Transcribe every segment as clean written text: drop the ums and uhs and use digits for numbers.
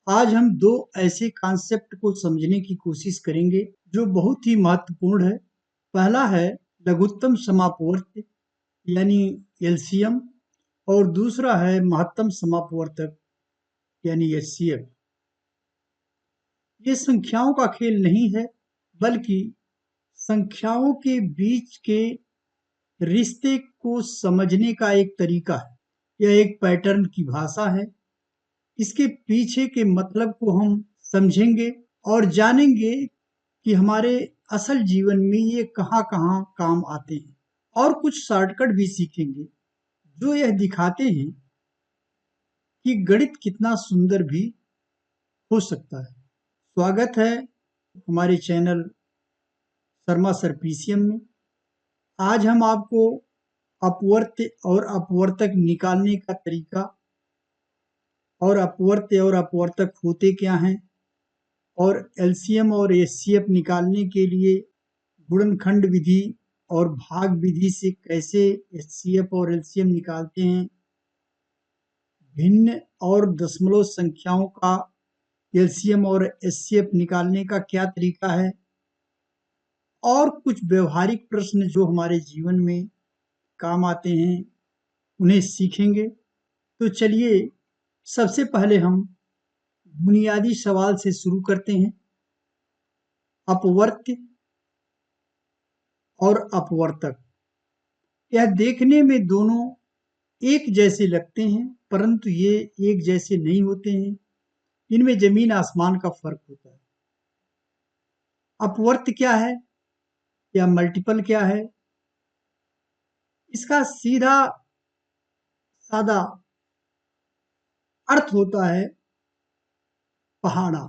आज हम दो ऐसे कॉन्सेप्ट को समझने की कोशिश करेंगे जो बहुत ही महत्वपूर्ण है। पहला है लघुत्तम समापवर्त यानी एलसीएम और दूसरा है महत्तम समापवर्तक यानी एचसीएफ। ये संख्याओं का खेल नहीं है, बल्कि संख्याओं के बीच के रिश्ते को समझने का एक तरीका है। यह एक पैटर्न की भाषा है। इसके पीछे के मतलब को हम समझेंगे और जानेंगे कि हमारे असल जीवन में ये कहाँ-कहाँ काम आते हैं, और कुछ शॉर्टकट भी सीखेंगे जो यह दिखाते हैं कि गणित कितना सुंदर भी हो सकता है। स्वागत है हमारे चैनल शर्मा सर पीसीएम में। आज हम आपको अपवर्त्य और अपवर्तक निकालने का तरीका और अपवर्त्य और अपवर्तक होते क्या हैं और एलसीएम और एचसीएफ निकालने के लिए गुणनखंड विधि और भाग विधि से कैसे एचसीएफ और एलसीएम निकालते हैं, भिन्न और दशमलव संख्याओं का एलसीएम और एचसीएफ निकालने का क्या तरीका है, और कुछ व्यवहारिक प्रश्न जो हमारे जीवन में काम आते हैं उन्हें सीखेंगे। तो चलिए सबसे पहले हम बुनियादी सवाल से शुरू करते हैं। अपवर्त्य और अपवर्तक, यह देखने में दोनों एक जैसे लगते हैं, परंतु ये एक जैसे नहीं होते हैं। इनमें जमीन आसमान का फर्क होता है। अपवर्त्य क्या है या मल्टीपल क्या है? इसका सीधा सादा अर्थ होता है पहाड़ा।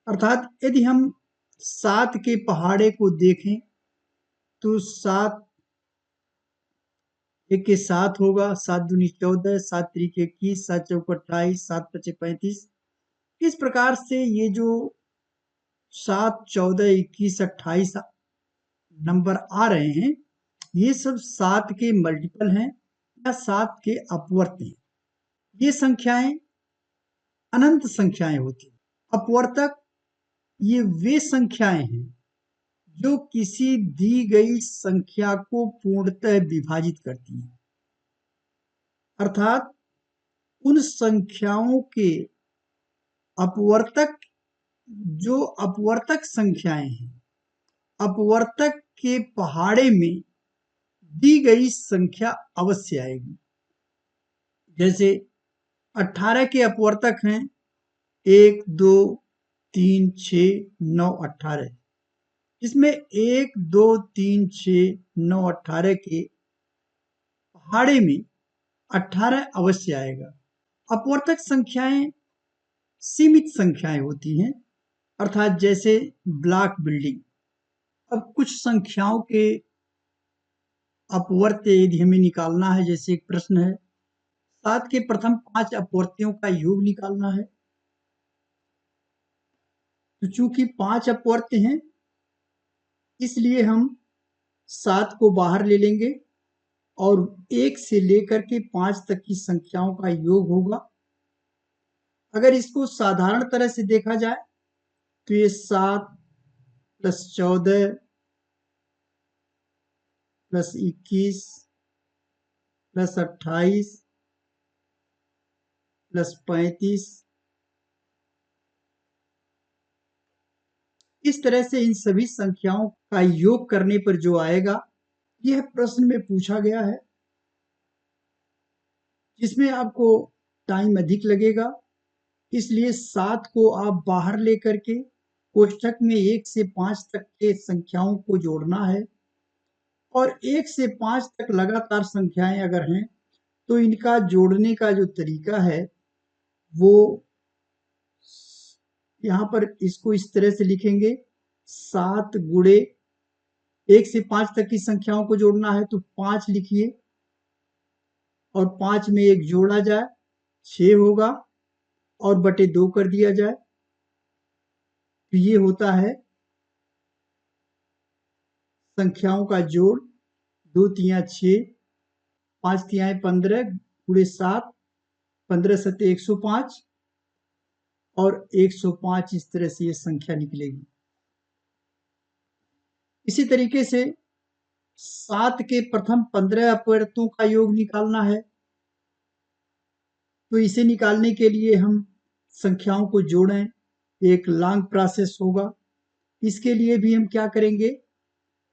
अर्थात यदि हम 7 के पहाड़े को देखें तो 7 एक के 7 होगा, 7 दूनी 14, 7 त्रिक 21, 7 चौक 28, 7 पचे 35। इस प्रकार से ये जो 7, 14, 21, 28 नंबर आ रहे हैं, ये सब 7 के मल्टीपल हैं या 7 के अपवर्त्य हैं। ये संख्याएं अनंत संख्याएं होती हैं। अपवर्तक ये वे संख्याएं हैं जो किसी दी गई संख्या को पूर्णतः विभाजित करती हैं। अर्थात उन संख्याओं के अपवर्तक जो अपवर्तक संख्याएं हैं, अपवर्तक के पहाड़े में दी गई संख्या अवश्य आएगी। जैसे 18 के अपवर्तक हैं 1, 2, 3, 6, 9, 18। इसमें 1, 2, 3, 6, 9, 18 के पहाड़े में 18 अवश्य आएगा। अपवर्तक संख्याएं सीमित संख्याएं होती हैं, अर्थात जैसे ब्लॉक बिल्डिंग। अब कुछ संख्याओं के अपवर्त्य यदि हमें निकालना है, जैसे एक प्रश्न है 7 के प्रथम 5 अपवर्त्यों का योग निकालना है। तो चूंकि 5 अपवर्त्य हैं, इसलिए हम 7 को बाहर ले लेंगे और 1 से लेकर के 5 तक की संख्याओं का योग होगा। अगर इसको साधारण तरह से देखा जाए तो ये 7 + 14 + 21 + 28 + 35, इस तरह से इन सभी संख्याओं का योग करने पर जो आएगा, यह प्रश्न में पूछा गया है, जिसमें आपको टाइम अधिक लगेगा। इसलिए 7 को आप बाहर लेकर के कोष्ठक में 1 से 5 तक के संख्याओं को जोड़ना है, और 1 से 5 तक लगातार संख्याएं अगर हैं तो इनका जोड़ने का जो तरीका है वो यहाँ पर इसको इस तरह से लिखेंगे। 7 गुणे 1 से 5 तक की संख्याओं को जोड़ना है तो 5 लिखिए, और 5 में 1 जोड़ा जाए 6 होगा, और बटे 2 कर दिया जाए तो ये होता है संख्याओं का जोड़। 2 तियां 6, 5 तियाएं 15 गुणे 7, 15 सत्ते 105, और 105 इस तरह से ये संख्या निकलेगी। इसी तरीके से 7 के प्रथम 15 अपवर्तों का योग निकालना है। तो इसे निकालने के लिए हम संख्याओं को जोड़ें, एक लॉन्ग प्रोसेस होगा। इसके लिए भी हम क्या करेंगे,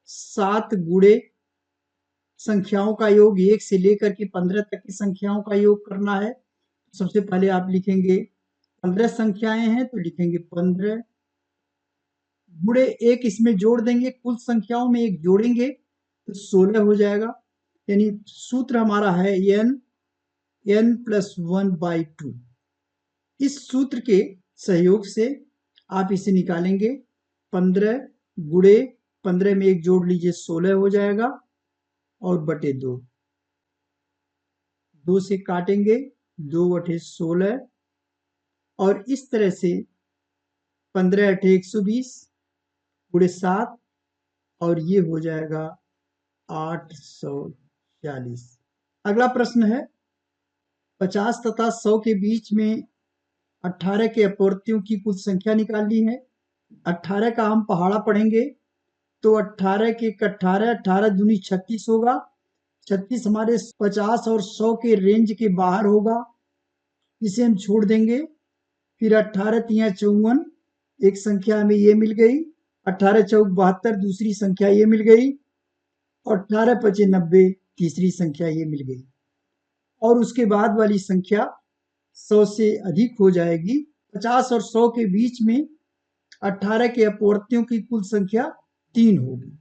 7 गुणे संख्याओं का योग 1 से लेकर के 15 तक की संख्याओं का योग करना है। सबसे पहले आप लिखेंगे 15 संख्याएं हैं तो लिखेंगे 15 गुणे 1 इसमें जोड़ देंगे, कुल संख्याओं में 1 जोड़ेंगे तो 16 हो जाएगा। यानी सूत्र हमारा है n प्लस 1/2। इस सूत्र के सहयोग से आप इसे निकालेंगे। 15 गुणे 15 में 1 जोड़ लीजिए 16 हो जाएगा और बटे 2, 2 से काटेंगे 2 बटे 16 और इस तरह से 15 अठे 120 गुणे 7 और ये हो जाएगा 840। अगला प्रश्न है 50 तथा 100 के बीच में 18 के अपवर्तियों की कुल संख्या निकालनी है। 18 का हम पहाड़ा पढ़ेंगे तो 18 के 18, 18 दूनी 36 होगा। 36 हमारे 50 और 100 के रेंज के बाहर होगा, इसे हम छोड़ देंगे। फिर 18 तिया 54, एक संख्या हमें ये मिल गई। 18 चौक 72, दूसरी संख्या ये मिल गई। और 18 पचे 90, तीसरी संख्या ये मिल गई। और उसके बाद वाली संख्या 100 से अधिक हो जाएगी। 50 और 100 के बीच में 18 के अपवर्तियों की कुल संख्या 3 होगी।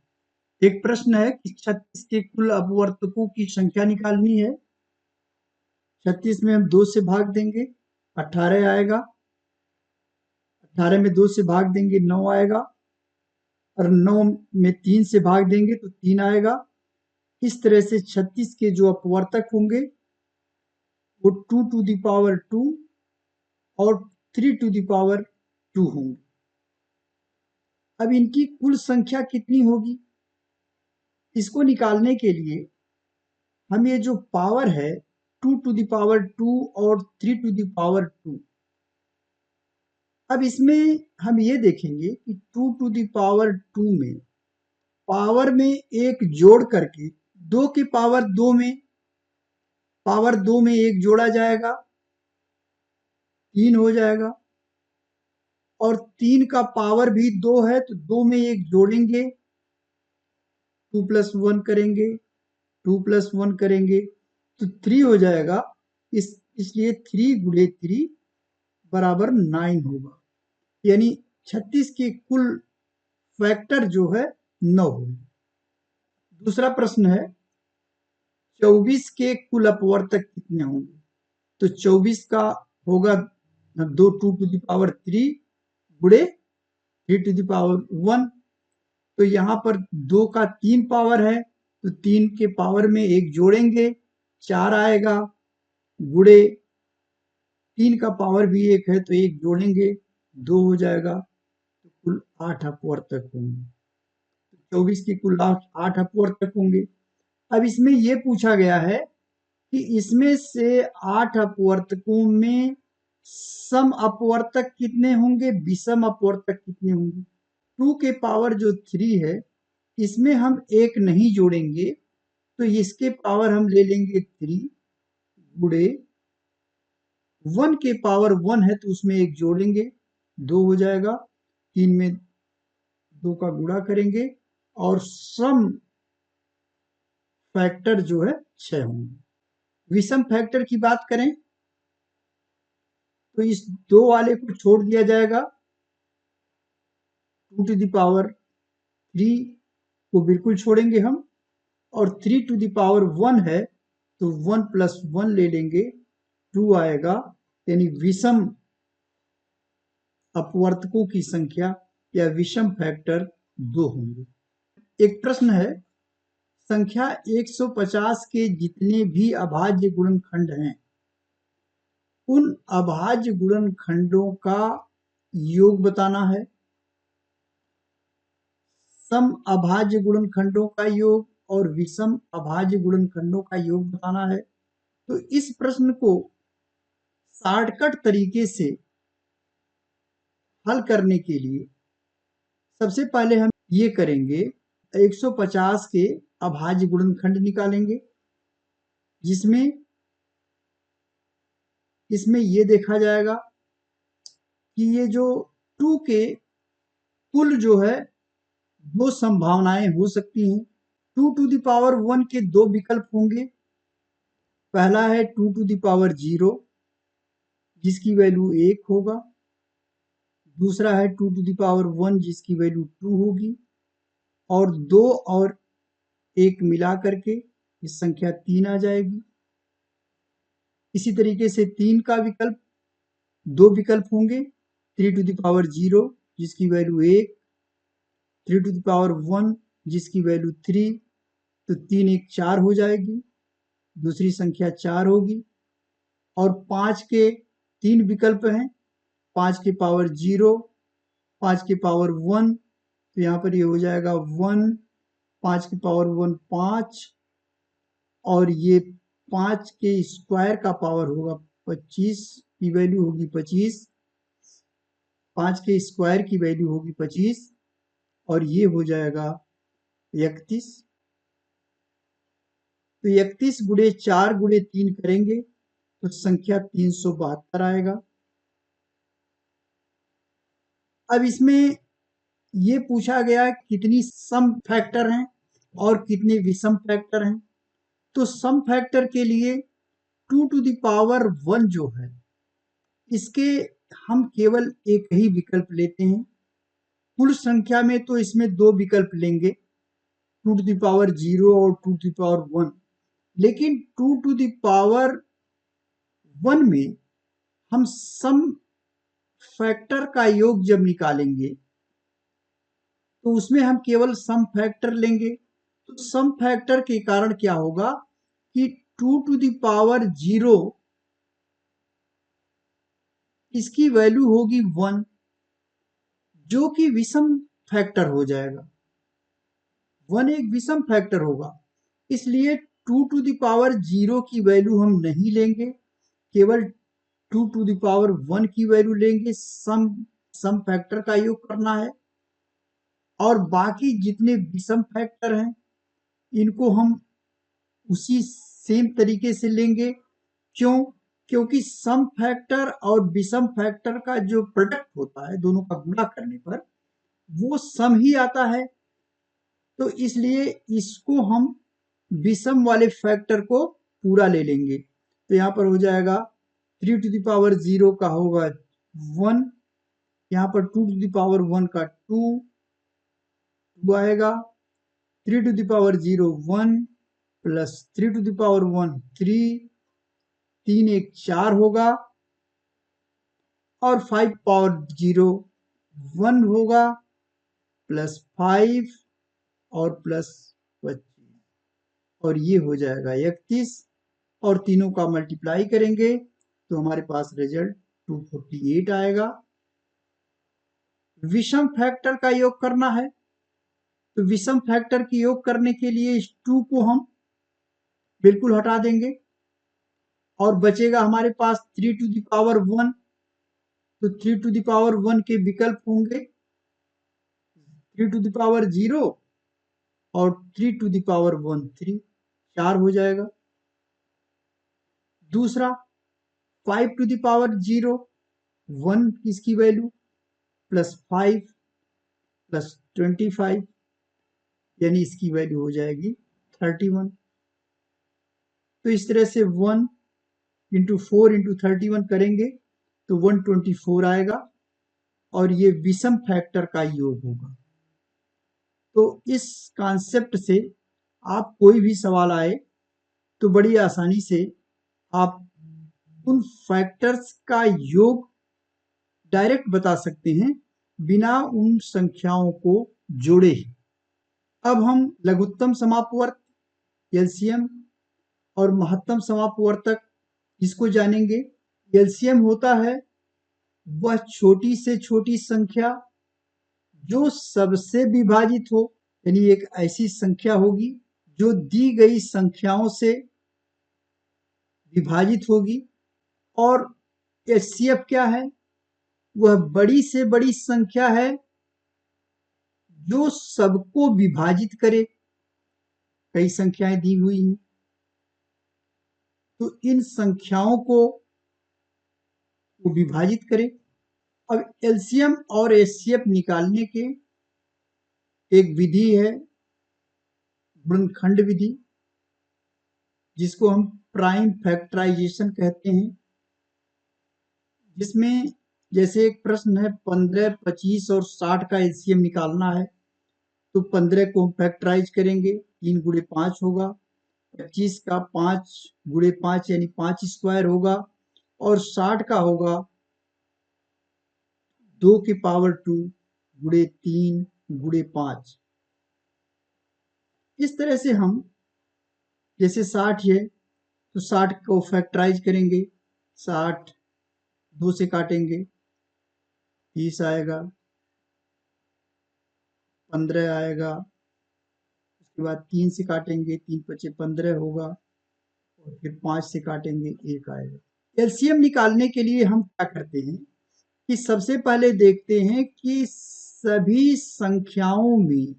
एक प्रश्न है कि 36 के कुल अपवर्तकों की संख्या निकालनी है। 36 में हम 2 से भाग देंगे 18 आएगा, 18 में 2 से भाग देंगे 9 आएगा, और 9 में 3 से भाग देंगे तो 3 आएगा। इस तरह से 36 के जो अपवर्तक होंगे वो 2 टू द पावर 2 और 3 टू द पावर 2 होंगे। अब इनकी कुल संख्या कितनी होगी, इसको निकालने के लिए हम ये जो पावर है 2 टू द पावर 2 और 3 टू द पावर 2, अब इसमें हम ये देखेंगे कि 2 टू द पावर 2 में पावर में एक जोड़ करके 2 की पावर 2 में पावर 2 में एक जोड़ा जाएगा, 3 हो जाएगा। और 3 का पावर भी 2 है तो 2 में एक जोड़ेंगे, 2 प्लस 1 करेंगे, 2 प्लस 1 करेंगे तो 3 हो जाएगा। इसलिए 3 गुणे 3 बराबर 9 होगा। यानी 36 के कुल फैक्टर जो है 9 होंगे। दूसरा प्रश्न है 24 के कुल अपवर्तक कितने होंगे, तो 24 का होगा 2 2 टू द पावर 3 गुणे 3 टू द पावर 1। तो यहाँ पर 2 का 3 पावर है तो 3 के पावर में एक जोड़ेंगे 4 आएगा, गुणे 3 का पावर भी 1 है तो एक जोड़ेंगे 2 हो जाएगा। तो कुल 8 अपवर्तक होंगे। 24 की कुल 8 अपवर्तक होंगे। अब इसमें यह पूछा गया है कि इसमें से 8 अपवर्तकों में सम अपवर्तक कितने होंगे, विषम अपवर्तक कितने होंगे। 2 के पावर जो 3 है इसमें हम एक नहीं जोड़ेंगे तो इसके पावर हम ले लेंगे 3 गुणे 1 के पावर 1 है तो उसमें एक जोड़ेंगे 2 हो जाएगा। 3 में 2 का गुणा करेंगे और सम फैक्टर जो है 6 होंगे। विषम फैक्टर की बात करें तो इस 2 वाले को छोड़ दिया जाएगा, 2 टू द पावर 3 को बिल्कुल छोड़ेंगे हम, और 3 टू द पावर 1 है तो 1 प्लस 1 ले लेंगे 2 आएगा। यानी विषम अपवर्तकों की संख्या या विषम फैक्टर 2 होंगे। एक प्रश्न है संख्या 150 के जितने भी अभाज्य गुणनखंड हैं उन अभाज्य गुणनखंडों का योग बताना है। सम अभाज्य गुणनखंडों का योग और विषम अभाज्य गुणनखंडों का योग बताना है। तो इस प्रश्न को शॉर्टकट तरीके से हल करने के लिए सबसे पहले हम ये करेंगे, 150 के अभाज्य गुणनखंड निकालेंगे, जिसमें इसमें ये देखा जाएगा कि ये जो 2 के कुल जो है 2 संभावनाएं हो सकती हैं। 2 टू द पावर 1 के 2 विकल्प होंगे। पहला है 2 टू द पावर 0, जिसकी वैल्यू 1 होगा। दूसरा है 2 टू द पावर 1, जिसकी वैल्यू 2 होगी। और 2 और 1 मिला करके इस संख्या 3 आ जाएगी। इसी तरीके से 3 का विकल्प, 2 विकल्प होंगे, 3 टू द पावर 0, जिसकी वैल्यू 1, 3 टू द पावर 1, जिसकी वैल्यू 3, तो 3 1 4 हो जाएगी, दूसरी संख्या 4 होगी। और 5 के 3 विकल्प हैं, 5 के पावर 0, 5 के पावर 1, तो यहाँ पर ये हो जाएगा 1, 5 की पावर 1 5, और ये 5 के स्क्वायर का पावर होगा 25 की वैल्यू होगी 25, 5 के स्क्वायर की वैल्यू होगी 25, और ये हो जाएगा 31। तो 31 गुणे 4 गुणे 3 करेंगे तो संख्या 372 आएगा। अब इसमें ये पूछा गया कितनी सम फैक्टर हैं और कितने विषम फैक्टर हैं। तो सम फैक्टर के लिए 2 टू द पावर 1 जो है, इसके हम केवल एक ही विकल्प लेते हैं। कुल संख्या में तो इसमें 2 विकल्प लेंगे, 2 टू द पावर 0 और 2 टू द पावर 1। लेकिन 2 टू द पावर 1 में हम सम फैक्टर का योग जब निकालेंगे तो उसमें हम केवल सम फैक्टर लेंगे। तो सम फैक्टर के कारण क्या होगा कि 2 टू द पावर 0 इसकी वैल्यू होगी 1, जो कि विषम फैक्टर हो जाएगा। 1 एक विषम फैक्टर होगा, इसलिए 2 टू द पावर 0 की वैल्यू हम नहीं लेंगे, केवल 2 टू द पावर 1 की वैल्यू लेंगे। सम फैक्टर का योग करना है, और बाकी जितने विषम फैक्टर हैं इनको हम उसी सेम तरीके से लेंगे। क्यों? क्योंकि सम फैक्टर और विषम फैक्टर का जो प्रोडक्ट होता है, दोनों का गुणा करने पर वो सम ही आता है। तो इसलिए इसको हम विषम वाले फैक्टर को पूरा ले लेंगे। तो यहाँ पर हो जाएगा 3 टू द पावर 0 का होगा 1, यहाँ पर 2 टू द पावर 1 का 2 आएगा, 3 to the power 0 1 plus 3 to the power 1 3, 3 1 4 होगा, और 5 पावर 0 1 होगा, प्लस 5 और प्लस 25, और ये हो जाएगा 31, और तीनों का मल्टीप्लाई करेंगे तो हमारे पास रिजल्ट 248 आएगा। विषम फैक्टर का योग करना है, तो विषम फैक्टर की योग करने के लिए इस 2 को हम बिल्कुल हटा देंगे, और बचेगा हमारे पास 3 टू द पावर 1। तो 3 टू द पावर 1 के विकल्प होंगे 3 टू द पावर 0 और 3 टू द पावर 1 3, 4 हो जाएगा। दूसरा 5 टू द पावर 0 1 इसकी वैल्यू, प्लस 5 प्लस 25, यानी इसकी वैल्यू हो जाएगी 31। तो इस तरह से 1 इंटू 4 इंटू 31 करेंगे तो 124 आएगा, और ये विषम फैक्टर का योग होगा। तो इस कॉन्सेप्ट से आप कोई भी सवाल आए तो बड़ी आसानी से आप उन फैक्टर्स का योग डायरेक्ट बता सकते हैं, बिना उन संख्याओं को जोड़े ही। अब हम लघुत्तम समापवर्त, एलसीएम और महत्तम समापवर्तक इसको जानेंगे। एलसीएम होता है वह छोटी से छोटी संख्या जो सबसे विभाजित हो, यानी एक ऐसी संख्या होगी जो दी गई संख्याओं से विभाजित होगी। और एचसीएफ क्या है? वह बड़ी से बड़ी संख्या है जो सबको विभाजित करे। कई संख्याएं दी हुई हैं, तो इन संख्याओं को विभाजित करे। अब एलसीएम और एचसीएफ निकालने के एक विधि है गुणनखंड विधि, जिसको हम प्राइम फैक्टराइजेशन कहते हैं, जिसमें जैसे एक प्रश्न है 15, 25 और 60 का एलसीएम निकालना है, तो 15 को हम फैक्टराइज करेंगे, 3 गुणे 5 होगा। 25 का 5 गुणे 5 यानी 5 स्क्वायर होगा, और 60 का होगा 2 की पावर 2 गुणे 3 गुणे 5। इस तरह से हम जैसे 60 है तो 60 को फैक्टराइज करेंगे, 60 2 से काटेंगे 30 आएगा, 15 आएगा, उसके बाद 3 से काटेंगे 3 पचे 15 होगा, और फिर 5 से काटेंगे 1 आएगा। एलसीएम निकालने के लिए हम क्या करते हैं कि सबसे पहले देखते हैं कि सभी संख्याओं में,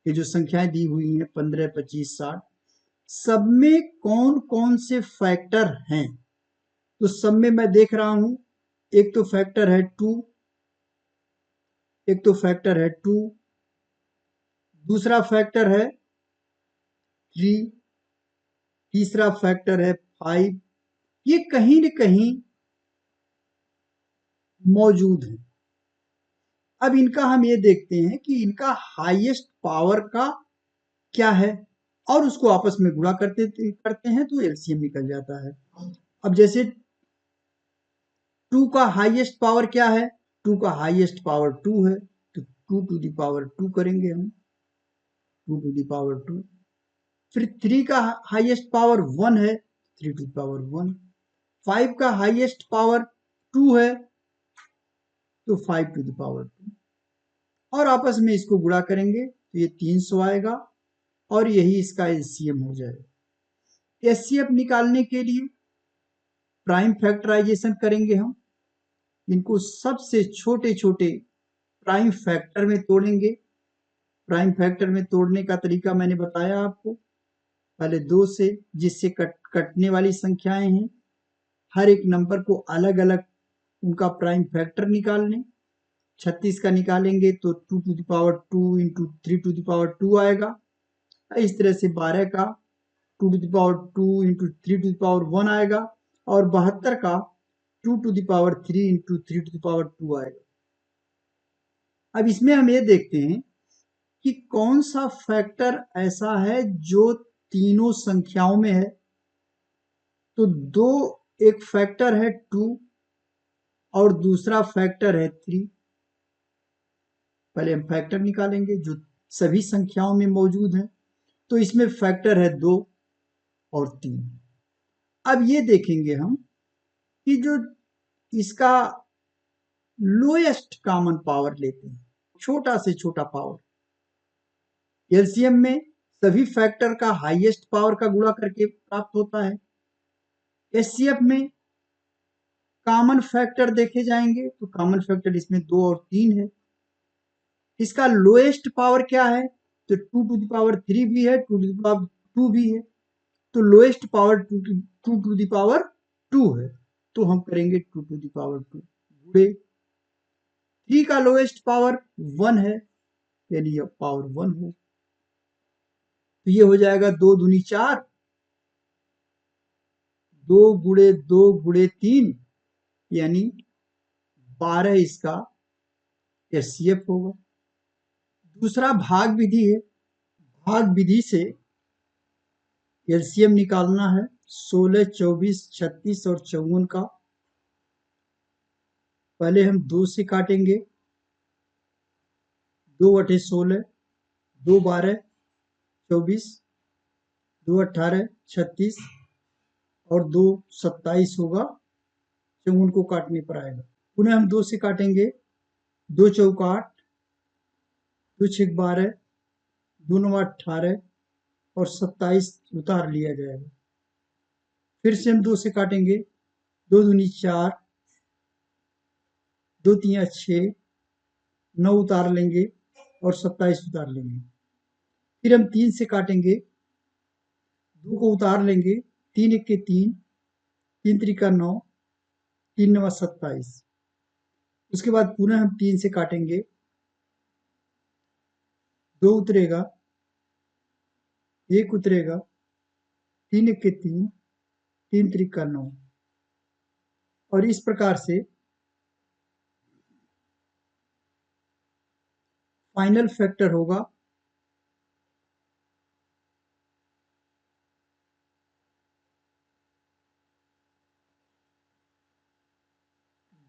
ये जो संख्याएं दी हुई हैं 15, 25, 60, सब में कौन कौन से फैक्टर हैं। तो सब में मैं देख रहा हूं, एक तो फैक्टर है 2, एक तो फैक्टर है 2, दूसरा फैक्टर है 3, तीसरा फैक्टर है 5। ये कहीं न कहीं मौजूद है। अब इनका हम ये देखते हैं कि इनका हाईएस्ट पावर का क्या है, और उसको आपस में गुणा करते हैं तो एलसीएम निकल जाता है। अब जैसे 2 का हाईएस्ट पावर क्या है, 2 का हाईएस्ट पावर 2 है, तो 2 टू द पावर 2 करेंगे हम, 2 टू द पावर 2। फिर 3 का हाईएस्ट पावर 1 है, 3 टू द पावर 1। 5 का हाईएस्ट पावर 2 है, तो 5 टू द पावर 2, और आपस में इसको गुणा करेंगे तो ये 300 आएगा, और यही इसका एलसीएम हो जाएगा। एचसीएफ निकालने के लिए प्राइम फैक्टराइजेशन करेंगे हम, इनको सबसे छोटे छोटे प्राइम फैक्टर में तोड़ेंगे। प्राइम फैक्टर में तोड़ने का तरीका मैंने बताया आपको, पहले 2 से, जिससे कटने वाली संख्याएं हैं, हर एक नंबर को अलग अलग उनका प्राइम फैक्टर निकाल लें। 36 का निकालेंगे तो 2 to the power 2 into 3 to the power 2 आएगा। इस तरह से 12 का 2 to the power 2 into 3 to the power 1 आएगा, और 72 का 2 to the power 3 into 3 to the power 2 आएगा। अब इसमें हम ये देखते हैं कि कौन सा फैक्टर ऐसा है जो तीनों संख्याओं में है। तो दो, एक फैक्टर है 2 और दूसरा फैक्टर है 3। पहले हम फैक्टर निकालेंगे जो सभी संख्याओं में मौजूद है, तो इसमें फैक्टर है 2 और 3। अब ये देखेंगे हम कि जो इसका लोएस्ट कॉमन पावर लेते हैं, छोटा से छोटा पावर। एलसीएम में सभी फैक्टर का हाईएस्ट पावर का गुणा करके प्राप्त होता है। एचसीएफ में कॉमन फैक्टर देखे जाएंगे तो कॉमन फैक्टर इसमें 2 और 3 है। इसका लोएस्ट पावर क्या है, तो 2 टू द पावर 3 भी है, 2 टू द पावर 2 भी है, तो lowest power 2 to the power 2 है, तो हम करेंगे 2 टू द पावर 2 गुणे 3 का लोएस्ट पावर 1 है, यानी ये पावर 1 हो, तो ये हो जाएगा 2 दूनी 4, 2 गुणे 2 गुणे 3, यानी 12 इसका एचसीएफ होगा। दूसरा भाग विधि है, भाग विधि से एलसीएम निकालना है 16, 24, 36 और 54 का। पहले हम 2 से काटेंगे, 2 बटे 16, 2 12 24, 2 18 36 और 2 27 होगा, 54 को काटने पर आएगा। पुनः हम 2 से काटेंगे, 2 चौका 8, 2 छक 12, 2 9 18 और 27 उतार लिया जाएगा। फिर से हम 2 से काटेंगे, 2 दूनी 4, 2 तियां 6, 9 उतार लेंगे और 27 उतार लेंगे। फिर हम 3 से काटेंगे, 2 को उतार लेंगे, 3 एक्के 3, 3 त्रिका 9, 3 नवा 27। उसके बाद पुनः हम 3 से काटेंगे, 2 उतरेगा, 1 उतरेगा, 3 एक्के 3, 3 त्रिका 9 और इस प्रकार से फाइनल फैक्टर होगा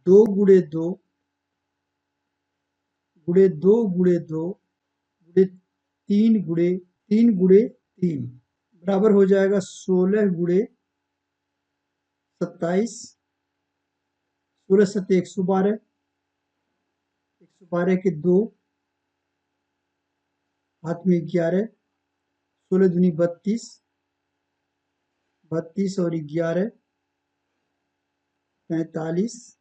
2 गुणे 2 गुणे 2 गुणे 2 गुणे 3 गुणे 3 गुणे 3 बराबर हो जाएगा 16 गुणे 27, 16 सत्ते 112, 112 के 2, हाथ में 11, 16 दूनी 32, 32 और 11 45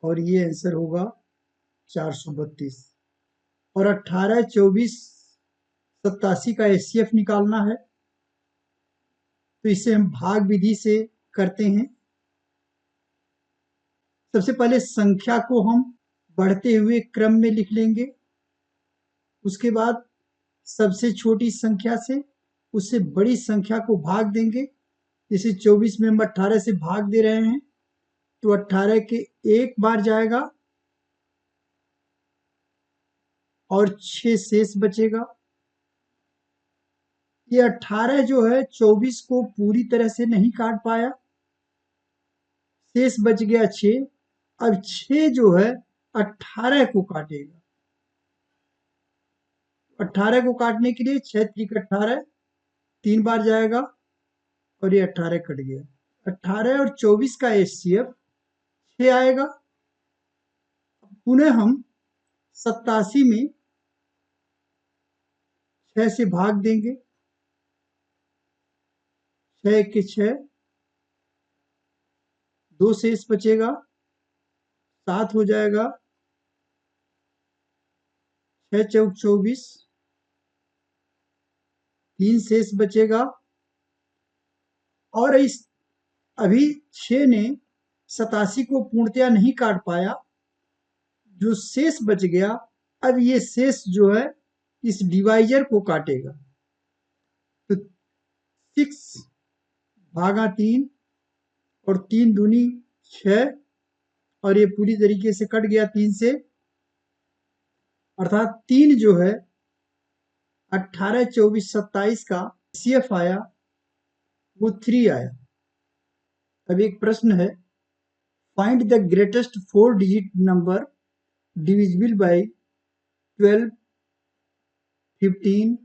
और ये आंसर होगा 432। और 18, 24, 87 का एचसीएफ निकालना है, तो इसे हम भाग विधि से करते हैं। सबसे पहले संख्या को हम बढ़ते हुए क्रम में लिख लेंगे, उसके बाद सबसे छोटी संख्या से उससे बड़ी संख्या को भाग देंगे। जैसे 24 में हम 18 से भाग दे रहे हैं, तो 18 के एक बार जाएगा और 6 शेष बचेगा। ये 18 जो है 24 को पूरी तरह से नहीं काट पाया, शेष बच गया 6। अब 6 जो है 18 को काटेगा। 18 को काटने के लिए 6 त्रिक 18 3 बार जाएगा और ये 18 कट गया। 18 और 24 का एचसीएफ 6 आएगा। पुनः हम 87 में 6 से भाग देंगे, 6 के 6, 2 शेष बचेगा, 7 हो जाएगा, 6 चौक 24, 3 शेष बचेगा। और इस अभी 6 ने 87 को पूर्णतया नहीं काट पाया, जो शेष बच गया, अब ये शेष जो है इस डिवाइजर को काटेगा। तो 6 भागा 3 और 3 दूनी 6 और ये पूरी तरीके से कट गया 3 से, अर्थात 3 जो है 18, 24, 27 का सीएफ आया वो 3 आया। अब एक प्रश्न है, find the greatest 4 digit number divisible by 12, 15,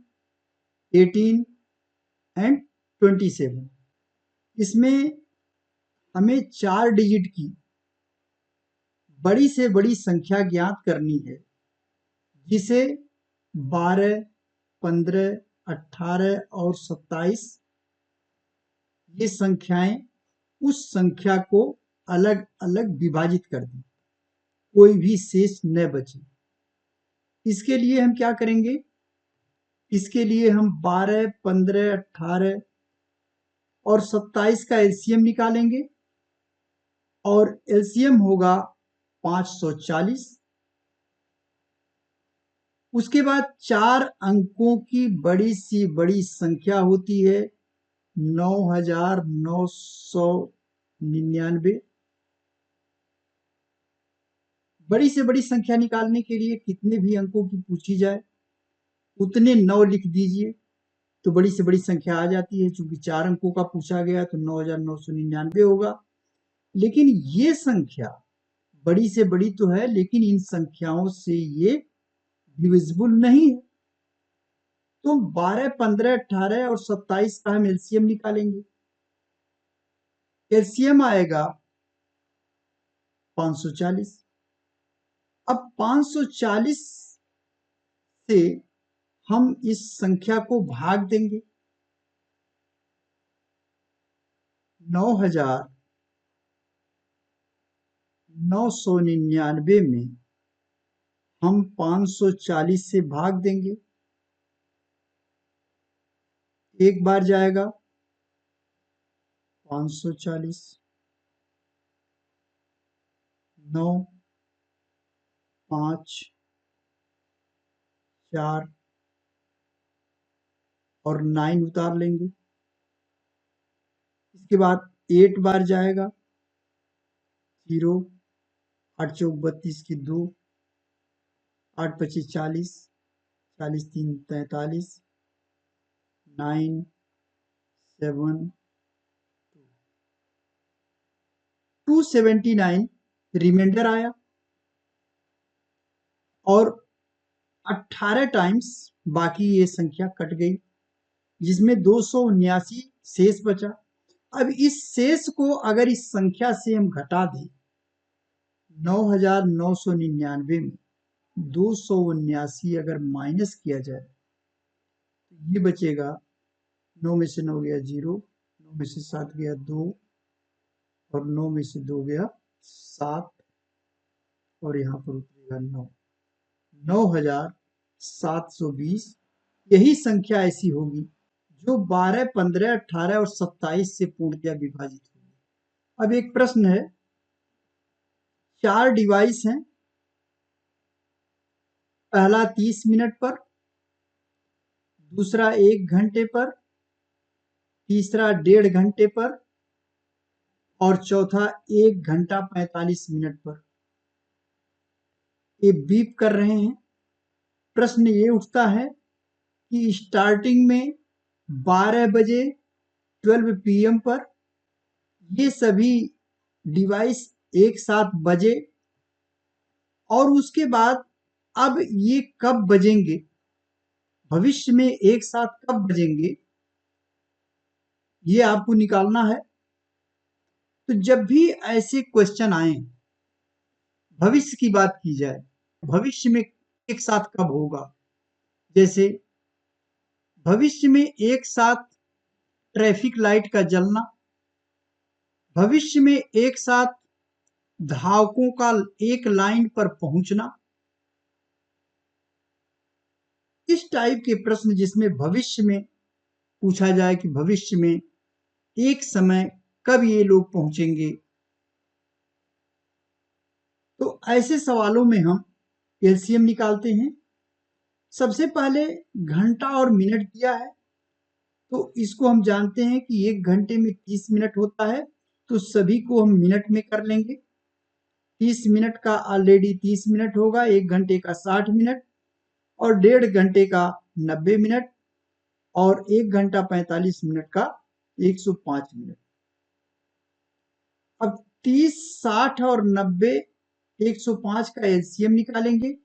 18 and 27। इसमें हमें 4 डिजिट की बड़ी से बड़ी संख्या ज्ञात करनी है, जिसे 12, 15, 18 और 27 ये संख्याएं उस संख्या को अलग अलग विभाजित कर दें, कोई भी शेष न बचे। इसके लिए हम क्या करेंगे, इसके लिए हम 12, 15, 18 और 27 का एलसीएम निकालेंगे और एलसीएम होगा 540। उसके बाद 4 अंकों की बड़ी सी बड़ी संख्या होती है 9999। बड़ी से बड़ी संख्या निकालने के लिए कितने भी अंकों की पूछी जाए उतने 9 लिख दीजिए, तो बड़ी से बड़ी संख्या आ जाती है। चूंकि 4 अंकों का पूछा गया तो 9999 होगा। लेकिन ये संख्या बड़ी से बड़ी तो है, लेकिन इन संख्याओं से ये डिविजिबल नहीं है। तो 12, 15, 18 और 27 का हम एलसीएम निकालेंगे। एलसीएम आएगा 540। अब 540 से हम इस संख्या को भाग देंगे। 9000 999 में हम 540 से भाग देंगे। एक बार जाएगा 540, 9, 5, 4 और 9 उतार लेंगे। इसके बाद 8 बार जाएगा 0, 8 चौक 32 की 2, 8 25 40, 40 3 43, 9 7 279 रिमाइंडर आया और 18 टाइम्स बाकी ये संख्या कट गई, जिसमें 279 शेष बचा। अब इस शेष को अगर इस संख्या से हम घटा दें 9,999 में 279 अगर माइनस किया जाए तो ये बचेगा 9 में से 9 गया 0, 9 में से 7 गया 2 और 9 में से 2 गया 7 और यहाँ पर उतरेगा 9, 9,720। यही संख्या ऐसी होगी जो 12, 15, 18 और 27 से पूर्णतया विभाजित होगी। अब एक प्रश्न है, 4 डिवाइस हैं, पहला 30 मिनट पर, दूसरा 1 घंटे पर, तीसरा 1.5 घंटे पर और चौथा 1 घंटा 45 मिनट पर। ये बीप कर रहे हैं। प्रश्न ये उठता है कि स्टार्टिंग में 12 बजे 12 PM पर ये सभी डिवाइस एक साथ बजे और उसके बाद अब ये कब बजेंगे, भविष्य में एक साथ कब बजेंगे, ये आपको निकालना है। तो जब भी ऐसे क्वेश्चन आए, भविष्य की बात की जाए, भविष्य में एक साथ कब होगा, जैसे भविष्य में एक साथ ट्रैफिक लाइट का जलना, भविष्य में एक साथ धावकों का एक लाइन पर पहुंचना, इस टाइप के प्रश्न जिसमें भविष्य में पूछा जाए कि भविष्य में एक समय कब ये लोग पहुंचेंगे, तो ऐसे सवालों में हम एलसीएम निकालते हैं। सबसे पहले घंटा और मिनट दिया है तो इसको हम जानते हैं कि 1 घंटे में 30 मिनट होता है, तो सभी को हम मिनट में कर लेंगे। 30 मिनट का ऑलरेडी 30 मिनट होगा, 1 घंटे का 60 मिनट और 1.5 घंटे का 90 मिनट और 1 घंटा 45 मिनट का 105 मिनट। अब 30, 60 और 90, 105 का एलसीएम निकालेंगे।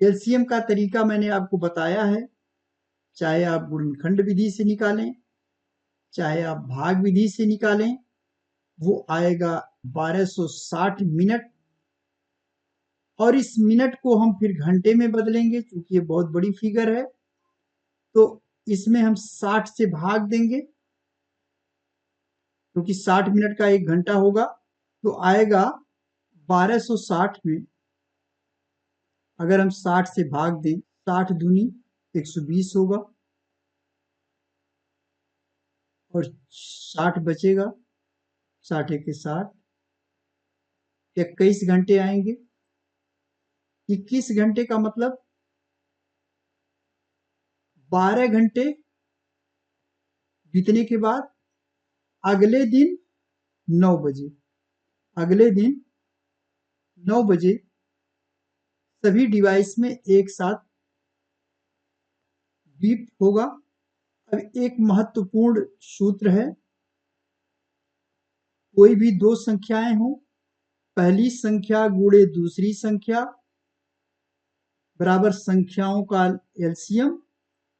एलसीएम का तरीका मैंने आपको बताया है, चाहे आप गुणनखंड विधि से निकालें, चाहे आप भाग विधि से निकालें, वो आएगा 1260 मिनट और इस मिनट को हम फिर घंटे में बदलेंगे, क्योंकि ये बहुत बड़ी फिगर है तो इसमें हम 60 से भाग देंगे, क्योंकि 60 मिनट का 1 घंटा होगा, तो आएगा 1260 में अगर हम 60 से भाग दें, 60 दूनी 120 होगा और 60 बचेगा, 60 के 60, 21 घंटे आएंगे। 21 घंटे का मतलब 12 घंटे बीतने के बाद अगले दिन 9 बजे, अगले दिन 9 बजे सभी डिवाइस में एक साथ बीप होगा। अब एक महत्वपूर्ण सूत्र है, कोई भी दो संख्याएं हो, पहली संख्या गुणे दूसरी संख्या बराबर संख्याओं का एलसीएम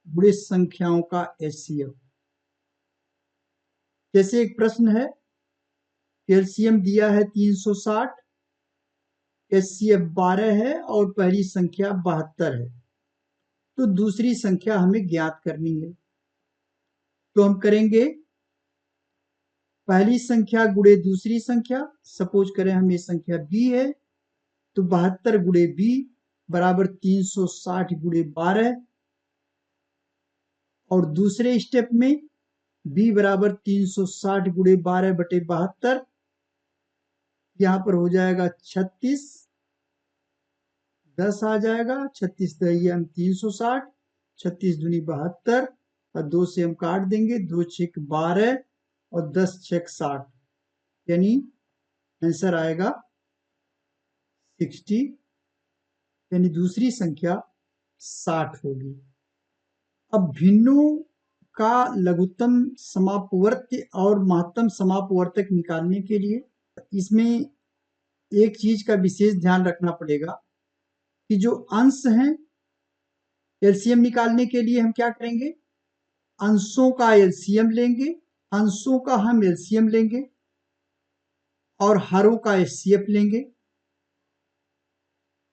गुणे संख्याओं का एचसीएफ। जैसे एक प्रश्न है, एलसीएम दिया है 360, एचसीएफ 12 है और पहली संख्या 72 है, तो दूसरी संख्या हमें ज्ञात करनी है। तो हम करेंगे पहली संख्या गुणे दूसरी संख्या, सपोज करें हमें संख्या b है तो 72 गुणे b बराबर 360 गुणे 12, और दूसरे स्टेप में b बराबर 360 गुणे 12 बटे 72, यहां पर हो जाएगा 36, 10 आ जाएगा, 36 दही हम 360, 36 दूनी 72 और 2 से हम काट देंगे, 2 छेक 12 और 10 छेक 60, यानी आंसर आएगा 60, यानी दूसरी संख्या 60 होगी। अब भिन्नों का लघुत्तम समापवर्त्य और महत्तम समापवर्तक निकालने के लिए इसमें एक चीज का विशेष ध्यान रखना पड़ेगा कि जो अंश हैं, एलसीएम निकालने के लिए हम क्या करेंगे, अंशों का एलसीएम लेंगे, अंशों का हम एलसीएम लेंगे और हरों का एचसीएफ लेंगे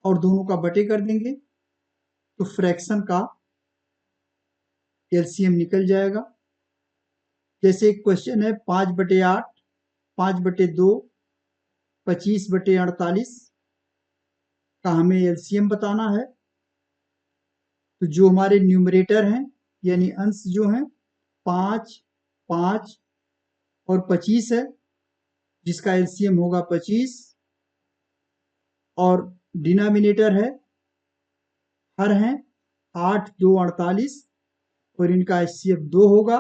और दोनों का बटे कर देंगे, तो फ्रैक्शन का एलसीएम निकल जाएगा। जैसे एक क्वेश्चन है 5/8, 5/2, 25/48 का हमें एलसीएम बताना है। तो जो हमारे न्यूमरेटर हैं यानी अंश जो हैं 5, 5 और 25 है, जिसका एलसीएम होगा 25, और डिनोमिनेटर है हर हैं 8, 2, 48 और इनका एचसीएफ 2 होगा।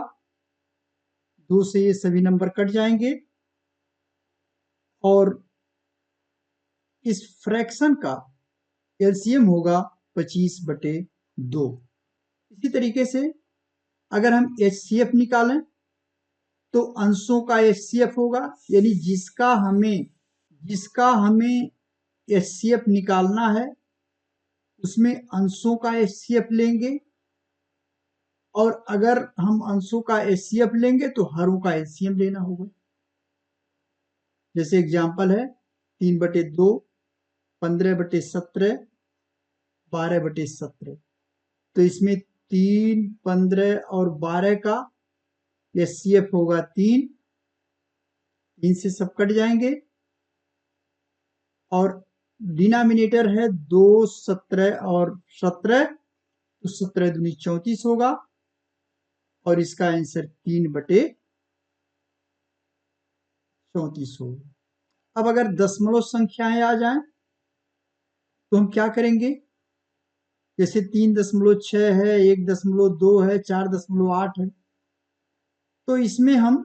2 से ये सभी नंबर कट जाएंगे और इस फ्रैक्शन का एलसीएम होगा 25/2। इसी तरीके से अगर हम एचसीएफ निकालें तो अंशों का एचसीएफ होगा, यानी जिसका हमें एचसीएफ निकालना है उसमें अंशों का एचसीएफ लेंगे, और अगर हम अंशों का एचसीएफ लेंगे तो हरों का एलसीएम लेना होगा। जैसे एग्जांपल है 3/2, 15/17, 12/17, तो इसमें 3, 15 और 12 का एचसीएफ होगा 3, 3 से सब कट जाएंगे, और डिनोमिनेटर है 2, 17 और 17, तो 17 दूनी 34 होगा और इसका आंसर 3/34 होगा। अब अगर दशमलव संख्याएं आ जाएं तो हम क्या करेंगे, जैसे 3.6 है, 1.2 है, 4.8 है, तो इसमें हम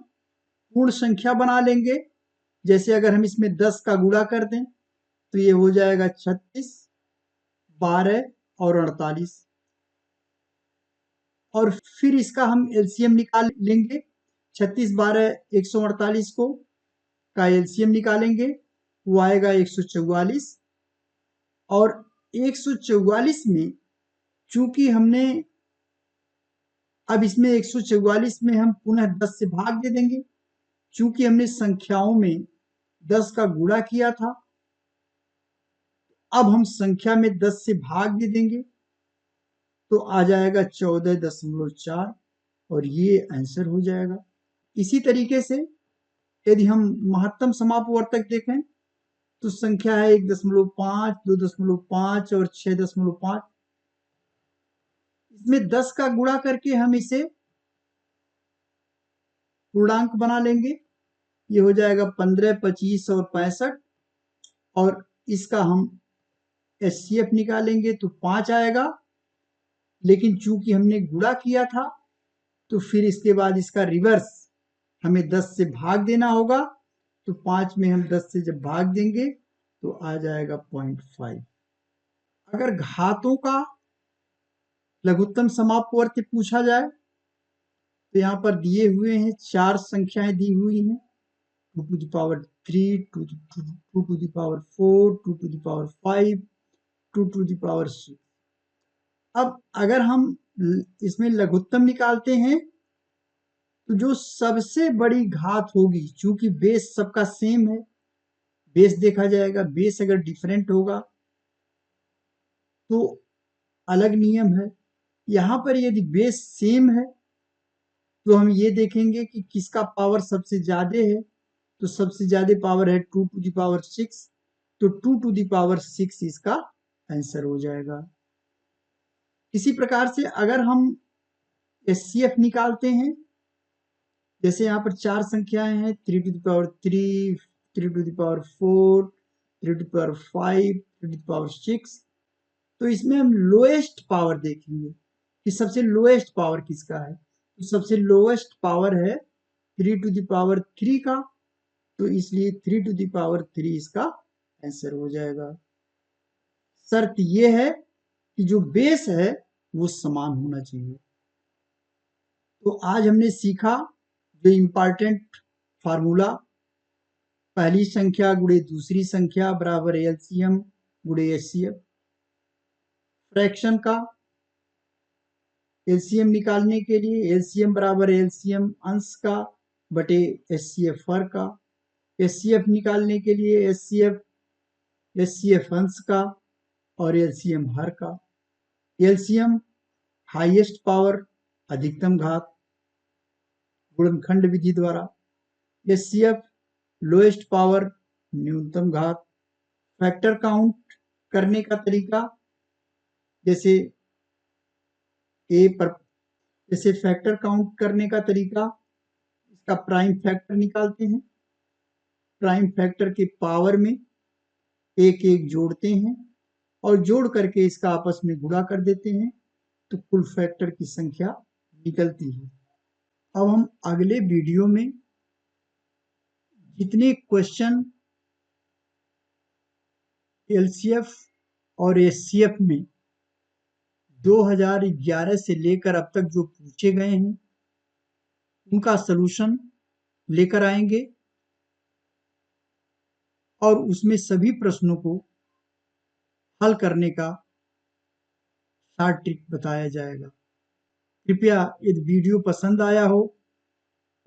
पूर्ण संख्या बना लेंगे। जैसे अगर हम इसमें 10 का गुणा कर दें तो ये हो जाएगा 36, 12 और 48, और फिर इसका हम एलसीएम निकाल लेंगे। 36, 12, 148 को का एलसीएम निकालेंगे, वो आएगा 144, और 144 में चूंकि हमने अब इसमें 144 में हम पुनः 10 से भाग दे देंगे, चूंकि हमने संख्याओं में 10 का गुणा किया था, अब हम संख्या में 10 से भाग दे देंगे तो आ जाएगा 14.4 और ये आंसर हो जाएगा। इसी तरीके से यदि हम महत्तम समापवर्तक देखें तो संख्या है 1.5, 2.5 और 6.5, इसमें 10 का गुणा करके हम इसे पूर्णांक बना लेंगे, ये हो जाएगा 15, 25 और 65, और इसका हम एचसीएफ निकालेंगे तो 5 आएगा, लेकिन चूंकि हमने गुणा किया था तो फिर इसके बाद इसका रिवर्स हमें 10 से भाग देना होगा, तो 5 में हम 10 से जब भाग देंगे तो आ जाएगा 0.5। अगर घातों का लघुत्तम समापवर्त्य पूछा जाए तो यहाँ पर दिए हुए हैं 4 संख्याएं दी हुई हैं, 2 to the power 3, 2 to the power 4, 2 to the power 5, 2 to the power 6। अब अगर हम इसमें लघुत्तम निकालते हैं तो जो सबसे बड़ी घात होगी, चूंकि बेस सबका सेम है, बेस देखा जाएगा, बेस अगर डिफरेंट होगा तो अलग नियम है। यहां पर यदि बेस सेम है तो हम ये देखेंगे कि किसका पावर सबसे ज्यादा है। तो सबसे ज्यादा पावर है 2 टू द पावर 6, तो 2 टू द पावर 6 इसका आंसर हो जाएगा। इसी प्रकार से अगर हम एचसीएफ निकालते हैं, जैसे यहाँ पर 4 संख्याएं हैं, 3 to the power 3, 3 to the power 4, 3 to the power 5, 3 to the power 6, तो इसमें हम लोएस्ट पावर देखेंगे कि सबसे लोएस्ट पावर किसका है। तो सबसे लोएस्ट पावर है 3 टू द पावर 3 का, तो इसलिए 3 टू द पावर 3 इसका आंसर हो जाएगा। शर्त यह है कि जो बेस है वो समान होना चाहिए। तो आज हमने सीखा जो इम्पॉर्टेंट फार्मूला, पहली संख्या गुणे दूसरी संख्या बराबर एलसीएम गुणे एचसीएफ, फ्रैक्शन का एलसीएम निकालने के लिए एलसीएम बराबर एलसीएम अंश का बटे एचसीएफ हर का, एचसीएफ निकालने के लिए एचसीएफ अंश का और एलसीएम हर का, एलसीएम हाईएस्ट पावर अधिकतम घात गुणनखंड विधि द्वारा, एचसीएफ लोएस्ट पावर न्यूनतम घात, फैक्टर काउंट करने का तरीका जैसे जैसे फैक्टर काउंट करने का तरीका, इसका प्राइम फैक्टर निकालते हैं, प्राइम फैक्टर के पावर में एक एक जोड़ते हैं और जोड़ करके इसका आपस में गुणा कर देते हैं, तो कुल फैक्टर की संख्या निकलती है। अब हम अगले वीडियो में जितने क्वेश्चन एलसीएफ और एचसीएफ में 2011 से लेकर अब तक जो पूछे गए हैं उनका सलूशन लेकर आएंगे और उसमें सभी प्रश्नों को हल करने का शॉर्ट ट्रिक बताया जाएगा। कृपया यदि वीडियो पसंद आया हो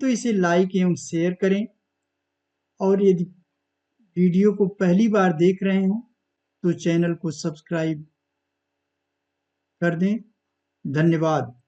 तो इसे लाइक एवं शेयर करें, और यदि वीडियो को पहली बार देख रहे हो तो चैनल को सब्सक्राइब कर दें। धन्यवाद।